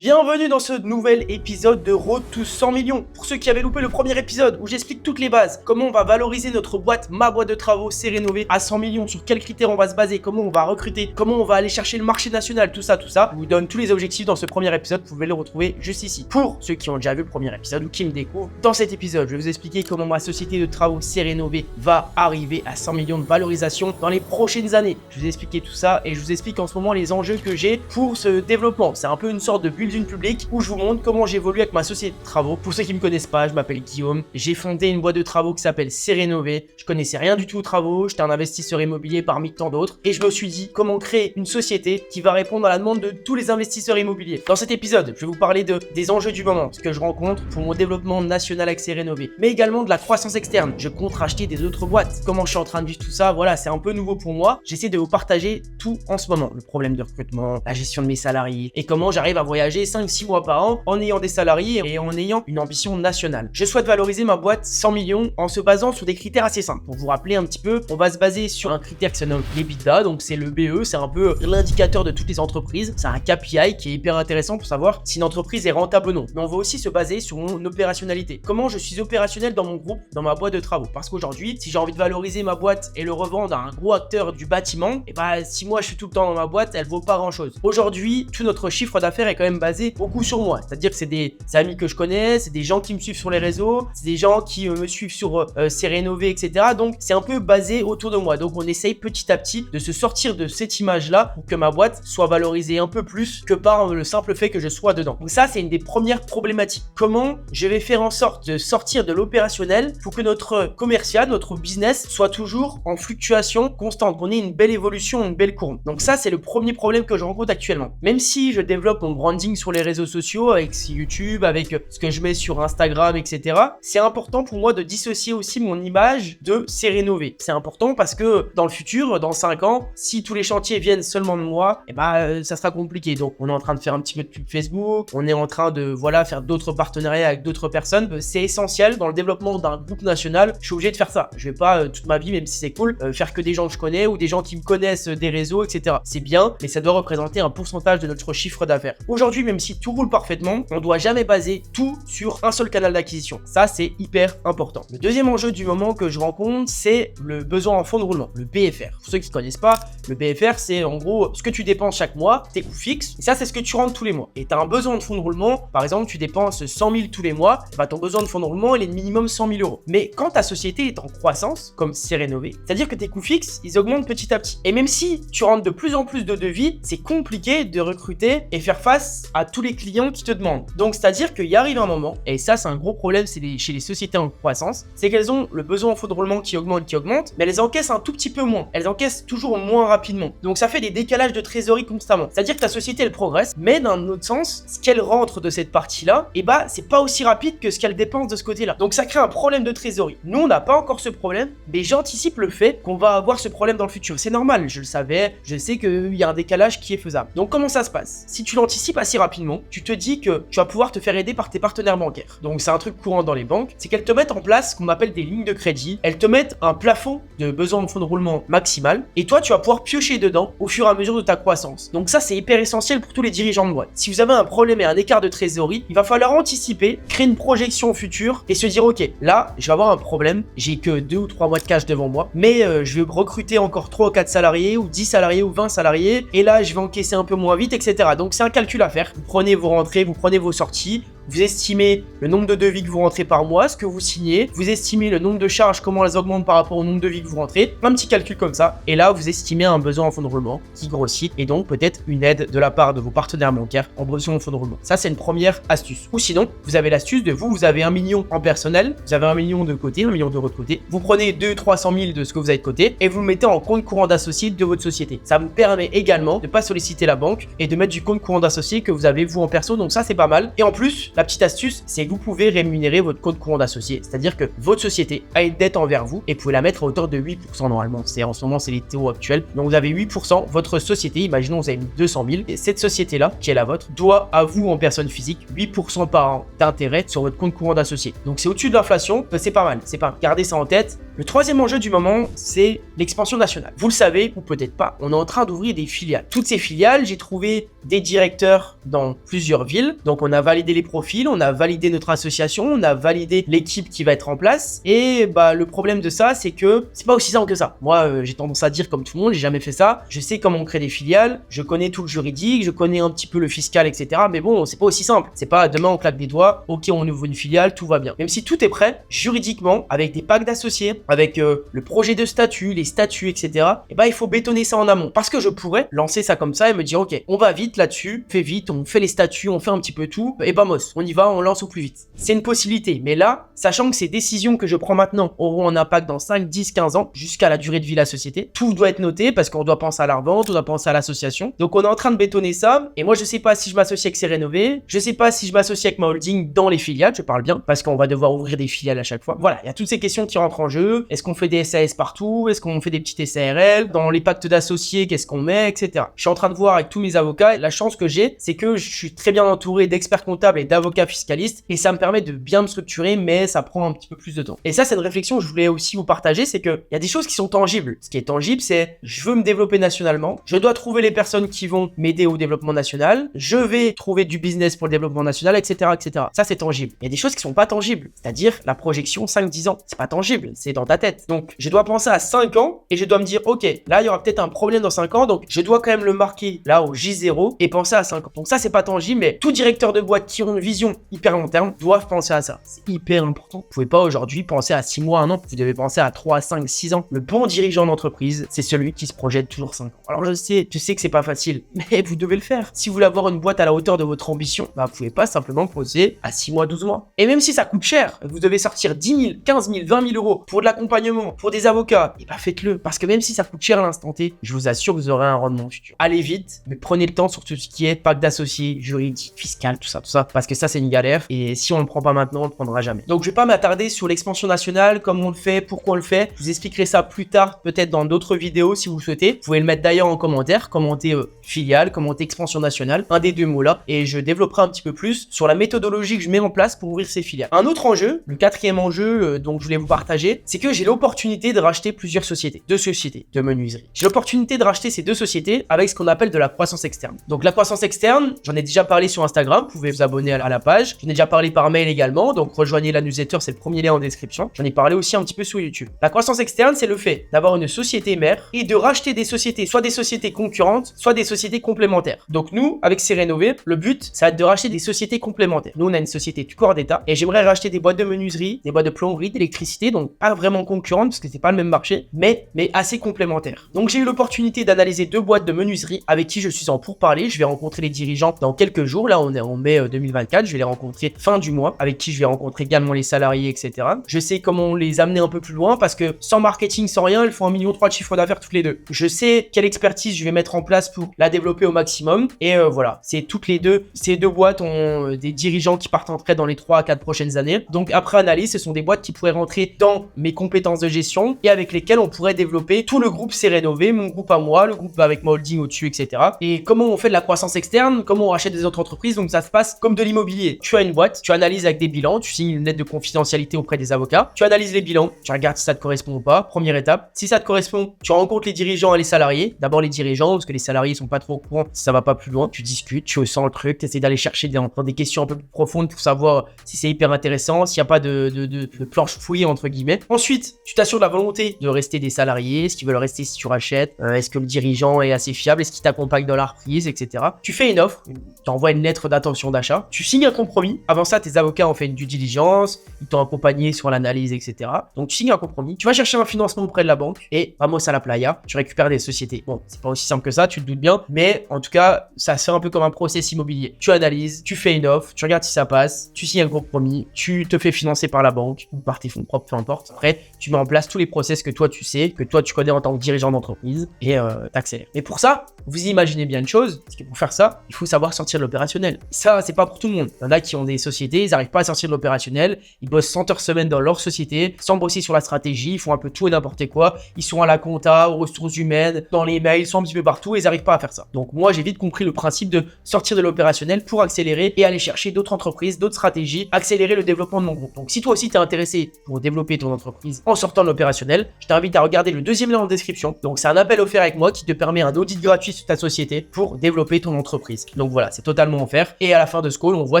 Bienvenue dans ce nouvel épisode de Road to 100 millions. Pour ceux qui avaient loupé le premier épisode où j'explique toutes les bases, comment on va valoriser notre boîte, ma boîte de travaux, c'est rénové à 100 millions, sur quels critères on va se baser, comment on va recruter, comment on va aller chercher le marché national, tout ça. Je vous donne tous les objectifs dans ce premier épisode, vous pouvez le retrouver juste ici. Pour ceux qui ont déjà vu le premier épisode ou qui me découvrent, dans cet épisode, je vais vous expliquer comment ma société de travaux, c'est rénové, va arriver à 100 millions de valorisation dans les prochaines années. Je vais vous expliquer tout ça et je vous explique en ce moment les enjeux que j'ai pour ce développement. C'est un peu une sorte de bulle d'une public où je vous montre comment j'évolue avec ma société de travaux. Pour ceux qui me connaissent pas, je m'appelle Guillaume. J'ai fondé une boîte de travaux qui s'appelle C'est Rénové. Je connaissais rien du tout aux travaux. J'étais un investisseur immobilier parmi tant d'autres. Et je me suis dit comment créer une société qui va répondre à la demande de tous les investisseurs immobiliers. Dans cet épisode, je vais vous parler des enjeux du moment, ce que je rencontre pour mon développement national avec C'est Rénové, mais également de la croissance externe. Je compte racheter des autres boîtes. Comment je suis en train de vivre tout ça, voilà, c'est un peu nouveau pour moi. J'essaie de vous partager tout en ce moment. Le problème de recrutement, la gestion de mes salariés et comment j'arrive à voyager 5-6 mois par an en ayant des salariés et en ayant une ambition nationale. Je souhaite valoriser ma boîte 100 millions en se basant sur des critères assez simples. Pour vous rappeler un petit peu, on va se baser sur un critère qui se nomme l'EBITDA, donc c'est le BE, c'est un peu l'indicateur de toutes les entreprises. C'est un KPI qui est hyper intéressant pour savoir si une entreprise est rentable ou non. Mais on va aussi se baser sur mon opérationnalité. Comment je suis opérationnel dans mon groupe, dans ma boîte de travaux. Parce qu'aujourd'hui, si j'ai envie de valoriser ma boîte et le revendre à un gros acteur du bâtiment, et bah si moi je suis tout le temps dans ma boîte, elle vaut pas grand chose. Aujourd'hui, tout notre chiffre d'affaires est quand même basé beaucoup sur moi. C'est-à-dire que c'est des amis que je connais, c'est des gens qui me suivent sur les réseaux, c'est des gens qui me suivent sur C'est Rénové, etc. Donc c'est un peu basé autour de moi. Donc on essaye petit à petit de se sortir de cette image-là pour que ma boîte soit valorisée un peu plus que par le simple fait que je sois dedans. Donc ça, c'est une des premières problématiques. Comment je vais faire en sorte de sortir de l'opérationnel pour que notre commercial, notre business soit toujours en fluctuation constante, qu'on ait une belle évolution, une belle courbe. Donc ça, c'est le premier problème que je rencontre actuellement. Même si je développe mon branding sur les réseaux sociaux, avec YouTube, avec ce que je mets sur Instagram, etc. C'est important pour moi de dissocier aussi mon image de C'est Rénové. C'est important parce que dans le futur, dans 5 ans, si tous les chantiers viennent seulement de moi, et ça sera compliqué. Donc on est en train de faire un petit peu de pub Facebook, on est en train de faire d'autres partenariats avec d'autres personnes. C'est essentiel dans le développement d'un groupe national. Je suis obligé de faire ça. Je vais pas toute ma vie, même si c'est cool, faire que des gens que je connais ou des gens qui me connaissent des réseaux, etc. C'est bien, mais ça doit représenter un pourcentage de notre chiffre d'affaires. Aujourd'hui, même si tout roule parfaitement, on doit jamais baser tout sur un seul canal d'acquisition. Ça, c'est hyper important. Le deuxième enjeu du moment que je rencontre, c'est le besoin en fonds de roulement, le BFR. Pour ceux qui ne connaissent pas, le BFR, c'est en gros ce que tu dépenses chaque mois, tes coûts fixes, et ça, c'est ce que tu rentres tous les mois. Et tu as un besoin de fonds de roulement, par exemple, tu dépenses 100 000 tous les mois, ton besoin de fonds de roulement, il est de minimum 100 000 euros. Mais quand ta société est en croissance, comme C'est Rénové, c'est-à-dire que tes coûts fixes, ils augmentent petit à petit. Et même si tu rentres de plus en plus de devis, c'est compliqué de recruter et faire face à tous les clients qui te demandent. Donc, c'est-à-dire qu'il y arrive un moment, et ça, c'est un gros problème chez les sociétés en croissance, c'est qu'elles ont le besoin en fonds de roulement qui augmente, mais elles encaissent un tout petit peu moins. Elles encaissent toujours moins rapidement. Donc, ça fait des décalages de trésorerie constamment. C'est-à-dire que ta société, elle progresse, mais d'un autre sens, ce qu'elle rentre de cette partie-là, c'est pas aussi rapide que ce qu'elle dépense de ce côté-là. Donc, ça crée un problème de trésorerie. Nous, on n'a pas encore ce problème, mais j'anticipe le fait qu'on va avoir ce problème dans le futur. C'est normal, je le savais, je sais qu'il y a un décalage qui est faisable. Donc, comment ça se passe? Si tu l'anticipes assez rapidement, tu te dis que tu vas pouvoir te faire aider par tes partenaires bancaires. Donc c'est un truc courant dans les banques, c'est qu'elles te mettent en place ce qu'on appelle des lignes de crédit. Elles te mettent un plafond de besoin de fonds de roulement maximal et toi tu vas pouvoir piocher dedans au fur et à mesure de ta croissance. Donc ça, c'est hyper essentiel pour tous les dirigeants de boîte. Si vous avez un problème et un écart de trésorerie, il va falloir anticiper, créer une projection future et se dire ok, là je vais avoir un problème, j'ai que 2 ou 3 mois de cash devant moi, mais je vais recruter encore 3 ou 4 salariés ou 10 salariés ou 20 salariés et là je vais encaisser un peu moins vite, etc. Donc c'est un calcul à faire. Vous prenez vos rentrées, vous prenez vos sorties, vous estimez le nombre de devis que vous rentrez par mois, ce que vous signez, vous estimez le nombre de charges, comment elles augmentent par rapport au nombre de devis que vous rentrez, un petit calcul comme ça, et là vous estimez un besoin en fonds de roulement qui grossit, et donc peut-être une aide de la part de vos partenaires bancaires en besoin en fonds de roulement. Ça, c'est une première astuce. Ou sinon, vous avez l'astuce de vous avez 1 million en personnel, vous avez 1 million de côté, 1 million de votre côté, vous prenez 200-300 000 de ce que vous avez de côté, et vous le mettez en compte courant d'associé de votre société. Ça me permet également de ne pas solliciter la banque et de mettre du compte courant d'associé que vous avez vous en perso, donc ça c'est pas mal. Et en plus, la petite astuce, c'est que vous pouvez rémunérer votre compte courant d'associé, c'est-à-dire que votre société a une dette envers vous et vous pouvez la mettre à hauteur de 8% normalement. En ce moment, c'est les taux actuels. Donc vous avez 8%, votre société, imaginons vous avez mis 200 000, et cette société-là, qui est la vôtre, doit à vous en personne physique 8% par an d'intérêt sur votre compte courant d'associé. Donc c'est au-dessus de l'inflation, c'est pas mal. C'est pas mal. Gardez ça en tête. Le troisième enjeu du moment, c'est l'expansion nationale. Vous le savez, ou peut-être pas, on est en train d'ouvrir des filiales. Toutes ces filiales, j'ai trouvé des directeurs dans plusieurs villes. Donc on a validé les profils, on a validé notre association, on a validé l'équipe qui va être en place. Et bah le problème de ça, c'est que c'est pas aussi simple que ça. Moi, j'ai tendance à dire comme tout le monde, j'ai jamais fait ça. Je sais comment on crée des filiales, je connais tout le juridique, je connais un petit peu le fiscal, etc. Mais bon, c'est pas aussi simple. C'est pas demain on claque des doigts, ok on ouvre une filiale, tout va bien. Même si tout est prêt, juridiquement, avec des packs d'associés, avec le projet de statut, les statuts, etc. Et bah il faut bétonner ça en amont. Parce que je pourrais lancer ça comme ça et me dire ok, on va vite là-dessus, fait vite, on fait les statuts, on fait un petit peu tout, et bah mos, on y va, on lance au plus vite. C'est une possibilité, mais là, sachant que ces décisions que je prends maintenant auront un impact dans 5, 10, 15 ans, jusqu'à la durée de vie de la société, tout doit être noté parce qu'on doit penser à la revente, on doit penser à l'association. Donc on est en train de bétonner ça, et moi je sais pas si je m'associe avec Serenové, je sais pas si je m'associe avec ma holding dans les filiales, je parle bien, parce qu'on va devoir ouvrir des filiales à chaque fois. Voilà, il y a toutes ces questions qui rentrent en jeu. Est-ce qu'on fait des SAS partout? Est-ce qu'on fait des petites SARL? Dans les pactes d'associés, qu'est-ce qu'on met, etc. Je suis en train de voir avec tous mes avocats, la chance que j'ai, c'est que je suis très bien entouré d'experts comptables et d'avocats fiscalistes, et ça me permet de bien me structurer, mais ça prend un petit peu plus de temps. Et ça, c'est une réflexion que je voulais aussi vous partager, c'est que il y a des choses qui sont tangibles. Ce qui est tangible, c'est je veux me développer nationalement, je dois trouver les personnes qui vont m'aider au développement national, je vais trouver du business pour le développement national, etc., etc. Ça, c'est tangible. Il y a des choses qui sont pas tangibles, c'est-à-dire la projection 5-10 ans. C'est pas tangible, c'est dans ta tête. Donc, je dois penser à 5 ans et je dois me dire, ok, là, il y aura peut-être un problème dans 5 ans, donc je dois quand même le marquer là au J0 et penser à 5 ans. Donc ça, c'est pas tangible, mais tout directeur de boîte qui ont une vision hyper long terme doivent penser à ça. C'est hyper important. Vous pouvez pas aujourd'hui penser à 6 mois, 1 an, vous devez penser à 3, 5, 6 ans. Le bon dirigeant d'entreprise, c'est celui qui se projette toujours 5 ans. Alors je sais que c'est pas facile, mais vous devez le faire. Si vous voulez avoir une boîte à la hauteur de votre ambition, bah vous pouvez pas simplement poser à 6 mois, 12 mois. Et même si ça coûte cher, vous devez sortir 10 000, 15 000, 20 000 euros pour de l'accompagnement, pour des avocats, et bah faites-le. Parce que même si ça coûte cher à l'instant T, je vous assure que vous aurez un rendement futur. Allez vite, mais prenez le temps sur tout ce qui est pacte d'associés, juridique, fiscal, tout ça, parce que ça c'est une galère, et si on le prend pas maintenant, on le prendra jamais. Donc je vais pas m'attarder sur l'expansion nationale, comment on le fait, pourquoi on le fait. Je vous expliquerai ça plus tard, peut-être dans d'autres vidéos si vous le souhaitez. Vous pouvez le mettre d'ailleurs en commentaire, commenter filiale, commenter expansion nationale, un des deux mots là, et je développerai un petit peu plus sur la méthodologie que je mets en place pour ouvrir ces filiales. Un autre enjeu, le quatrième enjeu dont je voulais vous partager, c'est que j'ai l'opportunité de racheter plusieurs sociétés, deux sociétés de menuiserie. J'ai l'opportunité de racheter ces deux sociétés avec ce qu'on appelle de la croissance externe. Donc la croissance externe, j'en ai déjà parlé sur Instagram, vous pouvez vous abonner à la page, j'en ai déjà parlé par mail également, donc rejoignez la newsletter, c'est le premier lien en description. J'en ai parlé aussi un petit peu sur YouTube. La croissance externe, c'est le fait d'avoir une société mère et de racheter des sociétés, soit des sociétés concurrentes, soit des sociétés complémentaires. Donc nous, avec Serenové, le but, ça va être de racheter des sociétés complémentaires. Nous, on a une société du corps d'État et j'aimerais racheter des boîtes de menuiserie, des boîtes de plomberie, d'électricité, donc pas vraiment concurrentes parce que c'est pas le même marché, mais assez complémentaires. Donc j'ai eu l'opportunité d'analyser deux boîtes de menuiserie avec qui je suis en pourparlers. Je vais rencontrer les dirigeants dans quelques jours. Là, on est en mai 2024. Je vais les rencontrer fin du mois, avec qui je vais rencontrer également les salariés, etc. Je sais comment les amener un peu plus loin parce que sans marketing, sans rien, ils font 1,3 million de chiffre d'affaires toutes les deux. Je sais quelle expertise je vais mettre en place pour la développer au maximum. Et voilà, c'est toutes les deux. Ces deux boîtes ont des dirigeants qui partent en retraite dans les 3 à 4 prochaines années. Donc après analyse, ce sont des boîtes qui pourraient rentrer dans mes compétences de gestion et avec lesquelles on pourrait développer tout le groupe Serenové, mon groupe à moi, le groupe avec ma holding au-dessus, etc. Et comment on fait de la croissance externe, comment on rachète des autres entreprises. Donc ça se passe comme de l'immobilier. Tu as une boîte, tu analyses avec des bilans, tu signes une lettre de confidentialité auprès des avocats, tu analyses les bilans, tu regardes si ça te correspond ou pas. Première étape. Si ça te correspond, tu rencontres les dirigeants et les salariés. D'abord les dirigeants, parce que les salariés sont pas trop au courant si ça va pas plus loin. Tu discutes, tu sens le truc, tu essaies d'aller chercher dans des questions un peu plus profondes pour savoir si c'est hyper intéressant, s'il n'y a pas de planche fouillée entre guillemets. Ensuite, tu t'assures de la volonté de rester des salariés, est-ce qu'ils veulent rester si tu rachètes, est-ce que le dirigeant est assez fiable, est-ce qu'il t'accompagne dans la reprise, etc. Tu fais une offre, tu envoies une lettre d'intention d'achat, tu signes un compromis. Avant ça, tes avocats ont fait une due diligence, ils t'ont accompagné sur l'analyse, etc. Donc tu signes un compromis, tu vas chercher un financement auprès de la banque et vamos à la playa, tu récupères des sociétés. Bon, c'est pas aussi simple que ça, tu te doutes bien, mais en tout cas, ça se fait un peu comme un process immobilier. Tu analyses, tu fais une offre, tu regardes si ça passe, tu signes un compromis, tu te fais financer par la banque ou par tes fonds propres, peu importe. Après, tu mets en place tous les process que toi tu sais, que toi tu connais en tant que dirigeant d'entreprise et t'accélères. Mais pour ça, vous imaginez bien une chose, parce que pour faire ça, il faut savoir sortir de l'opérationnel. Ça, c'est pas pour tout le monde. Il y en a qui ont des sociétés, ils n'arrivent pas à sortir de l'opérationnel, ils bossent 100 heures semaine dans leur société, sans bosser sur la stratégie, ils font un peu tout et n'importe quoi, ils sont à la compta, aux ressources humaines, dans les mails, ils sont un petit peu partout et ils n'arrivent pas à faire ça. Donc moi, j'ai vite compris le principe de sortir de l'opérationnel pour accélérer et aller chercher d'autres entreprises, d'autres stratégies, accélérer le développement de mon groupe. Donc si toi aussi t'es intéressé pour développer ton entreprise, entreprise en sortant de l'opérationnel, je t'invite à regarder le deuxième lien en description. Donc c'est un appel offert avec moi qui te permet un audit gratuit sur ta société pour développer ton entreprise. Donc voilà, c'est totalement offert. Et à la fin de ce call, on voit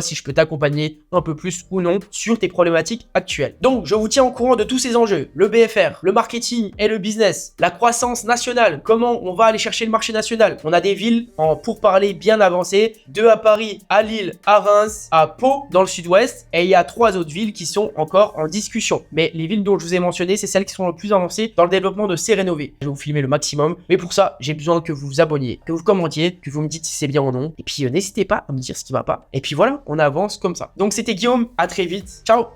si je peux t'accompagner un peu plus ou non sur tes problématiques actuelles. Donc je vous tiens au courant de tous ces enjeux, le BFR, le marketing et le business, la croissance nationale, comment on va aller chercher le marché national. On a des villes en pourparlers bien avancées, 2 à Paris, à Lille, à Reims, à Pau dans le sud-ouest, et il y a 3 autres villes qui sont encore en discussion. Mais les villes dont je vous ai mentionné, c'est celles qui sont le plus avancées dans le développement de Cérénové. Je vais vous filmer le maximum, mais pour ça, j'ai besoin que vous vous abonniez, que vous commentiez, que vous me dites si c'est bien ou non, et puis n'hésitez pas à me dire ce qui va pas. Et puis voilà, on avance comme ça. Donc c'était Guillaume, à très vite, ciao.